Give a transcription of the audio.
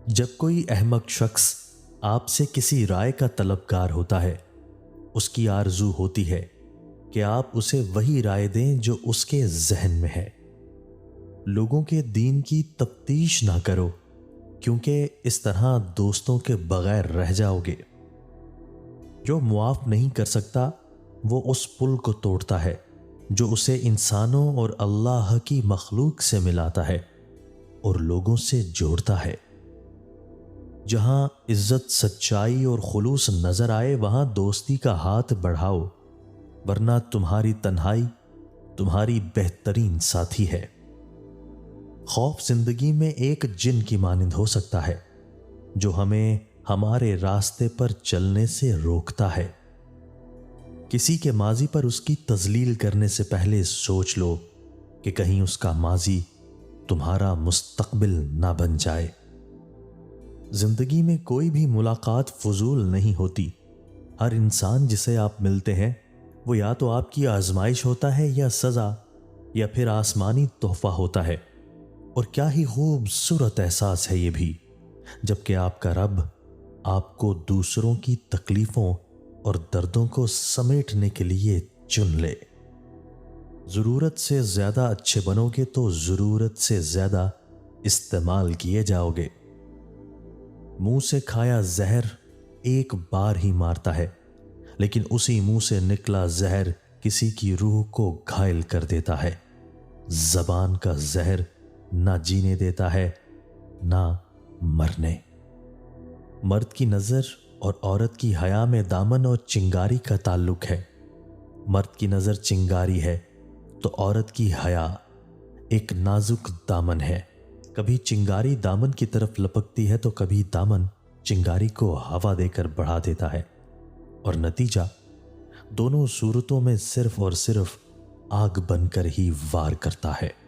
جب کوئی احمق شخص آپ سے کسی رائے کا طلبگار ہوتا ہے، اس کی آرزو ہوتی ہے کہ آپ اسے وہی رائے دیں جو اس کے ذہن میں ہے۔ لوگوں کے دین کی تفتیش نہ کرو، کیونکہ اس طرح دوستوں کے بغیر رہ جاؤ گے۔ جو معاف نہیں کر سکتا وہ اس پل کو توڑتا ہے جو اسے انسانوں اور اللہ کی مخلوق سے ملاتا ہے اور لوگوں سے جوڑتا ہے۔ جہاں عزت، سچائی اور خلوص نظر آئے وہاں دوستی کا ہاتھ بڑھاؤ، ورنہ تمہاری تنہائی تمہاری بہترین ساتھی ہے۔ خوف زندگی میں ایک جن کی مانند ہو سکتا ہے جو ہمیں ہمارے راستے پر چلنے سے روکتا ہے۔ کسی کے ماضی پر اس کی تذلیل کرنے سے پہلے سوچ لو کہ کہیں اس کا ماضی تمہارا مستقبل نہ بن جائے۔ زندگی میں کوئی بھی ملاقات فضول نہیں ہوتی۔ ہر انسان جسے آپ ملتے ہیں وہ یا تو آپ کی آزمائش ہوتا ہے یا سزا، یا پھر آسمانی تحفہ ہوتا ہے۔ اور کیا ہی خوبصورت احساس ہے یہ بھی، جبکہ آپ کا رب آپ کو دوسروں کی تکلیفوں اور دردوں کو سمیٹنے کے لیے چن لے۔ ضرورت سے زیادہ اچھے بنو گے تو ضرورت سے زیادہ استعمال کیے جاؤ گے۔ منہ سے کھایا زہر ایک بار ہی مارتا ہے، لیکن اسی منہ سے نکلا زہر کسی کی روح کو گھائل کر دیتا ہے۔ زبان کا زہر نہ جینے دیتا ہے نہ مرنے۔ مرد کی نظر اور عورت کی حیا میں دامن اور چنگاری کا تعلق ہے۔ مرد کی نظر چنگاری ہے تو عورت کی حیا ایک نازک دامن ہے۔ کبھی چنگاری دامن کی طرف لپکتی ہے تو کبھی دامن چنگاری کو ہوا دے کر بڑھا دیتا ہے، اور نتیجہ دونوں صورتوں میں صرف اور صرف آگ بن کر ہی وار کرتا ہے۔